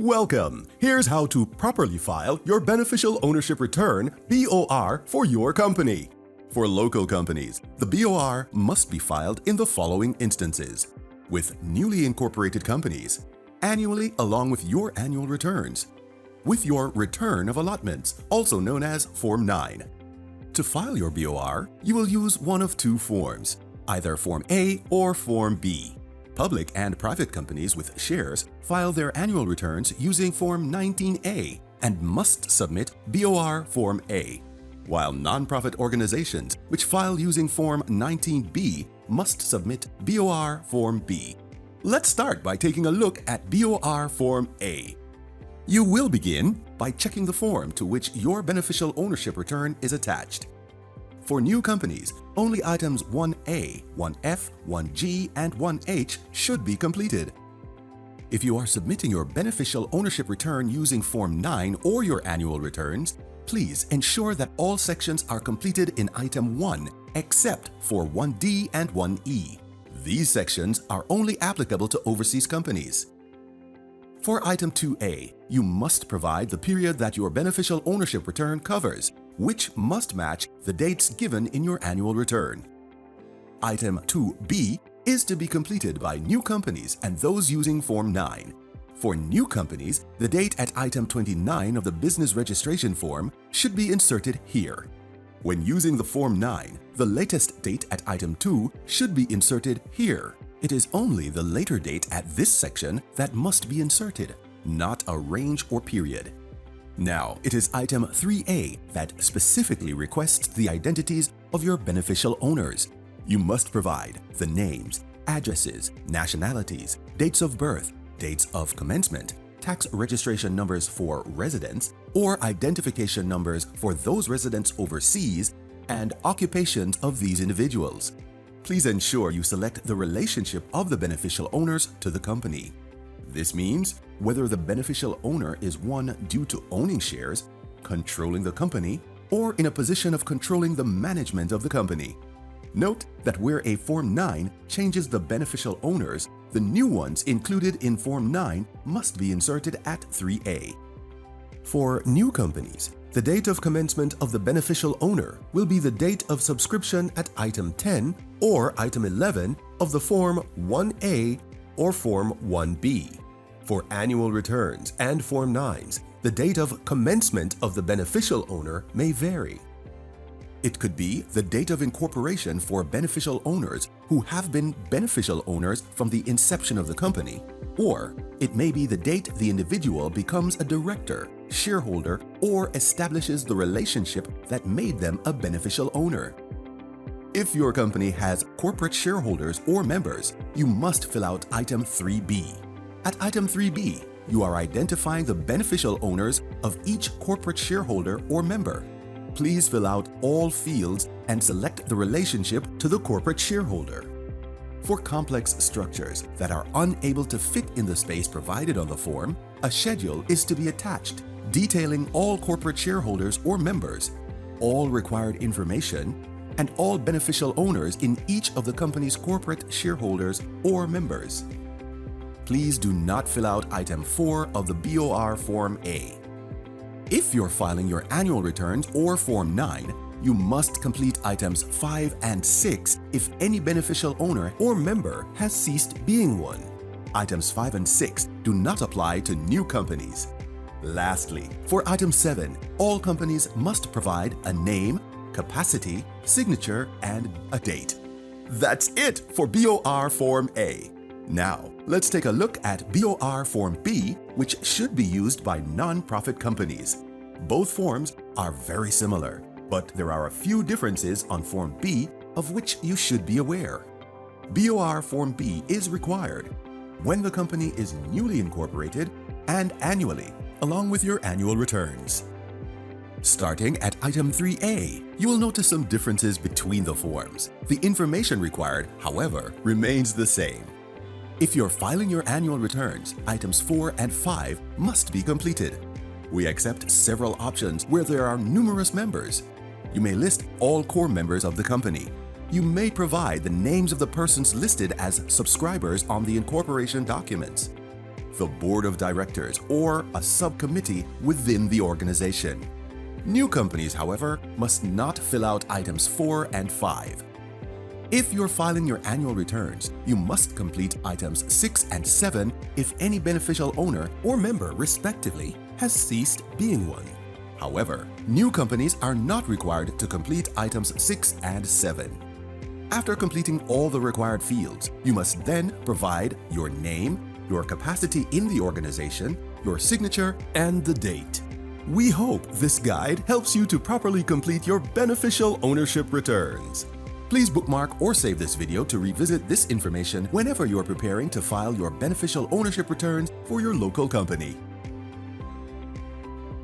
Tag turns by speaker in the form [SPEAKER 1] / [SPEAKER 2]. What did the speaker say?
[SPEAKER 1] Welcome! Here's how to properly file your Beneficial Ownership Return (BOR) for your company. For local companies, the BOR must be filed in the following instances: with newly incorporated companies, annually along with your annual returns, with your return of allotments, also known as Form 9. To file your BOR, you will use one of two forms, either Form A or Form B. Public and private companies with shares file their annual returns using Form 19A and must submit BOR Form A, while nonprofit organizations which file using Form 19B must submit BOR Form B. Let's start by taking a look at BOR Form A. You will begin by checking the form to which your beneficial ownership return is attached. For new companies, only items 1A, 1F, 1G, and 1H should be completed. If you are submitting your beneficial ownership return using Form 9 or your annual returns, please ensure that all sections are completed in Item 1 except for 1D and 1E. These sections are only applicable to overseas companies. For Item 2A, you must provide the period that your beneficial ownership return covers, which must match the dates given in your annual return. Item 2B is to be completed by new companies and those using Form 9. For new companies, the date at Item 29 of the business registration form should be inserted here. When using the Form 9, the latest date at Item 2 should be inserted here. It is only the later date at this section that must be inserted, not a range or period. Now, it is Item 3A that specifically requests the identities of your beneficial owners. You must provide the names, addresses, nationalities, dates of birth, dates of commencement, tax registration numbers for residents, or identification numbers for those residents overseas, and occupations of these individuals. Please ensure you select the relationship of the beneficial owners to the company. This means whether the beneficial owner is one due to owning shares, controlling the company, or in a position of controlling the management of the company. Note that where a Form 9 changes the beneficial owners, the new ones included in Form 9 must be inserted at 3A. For new companies, the date of commencement of the beneficial owner will be the date of subscription at Item 10 or Item 11 of the Form 1A or Form 1B. For annual returns and Form 9s, the date of commencement of the beneficial owner may vary. It could be the date of incorporation for beneficial owners who have been beneficial owners from the inception of the company, or it may be the date the individual becomes a director, shareholder, or establishes the relationship that made them a beneficial owner. If your company has corporate shareholders or members, you must fill out Item 3B. At Item 3B, you are identifying the beneficial owners of each corporate shareholder or member. Please fill out all fields and select the relationship to the corporate shareholder. For complex structures that are unable to fit in the space provided on the form, a schedule is to be attached, detailing all corporate shareholders or members, all required information, and all beneficial owners in each of the company's corporate shareholders or members. Please do not fill out Item 4 of the BOR Form A. If you're filing your annual returns or Form 9, you must complete Items 5 and 6 if any beneficial owner or member has ceased being one. Items 5 and 6 do not apply to new companies. Lastly, for Item 7, all companies must provide a name, capacity, signature, and a date. That's it for BOR Form A. Now, let's take a look at BOR Form B, which should be used by non-profit companies. Both forms are very similar, but there are a few differences on Form B of which you should be aware. BOR Form B is required when the company is newly incorporated and annually, along with your annual returns. Starting at Item 3A, you will notice some differences between the forms. The information required, however, remains the same. If you're filing your annual returns, Items 4 and 5 must be completed. We accept several options where there are numerous members. You may list all core members of the company. You may provide the names of the persons listed as subscribers on the incorporation documents. the board of directors or a subcommittee within the organization. New companies, however, must not fill out items 4 and 5. If you're filing your annual returns, you must complete items 6 and 7 if any beneficial owner or member, respectively, has ceased being one. However, new companies are not required to complete items 6 and 7. After completing all the required fields, you must then provide your name, your capacity in the organization, your signature, and the date. We hope this guide helps you to properly complete your beneficial ownership returns. Please bookmark or save this video to revisit this information whenever you are preparing to file your beneficial ownership returns for your local company.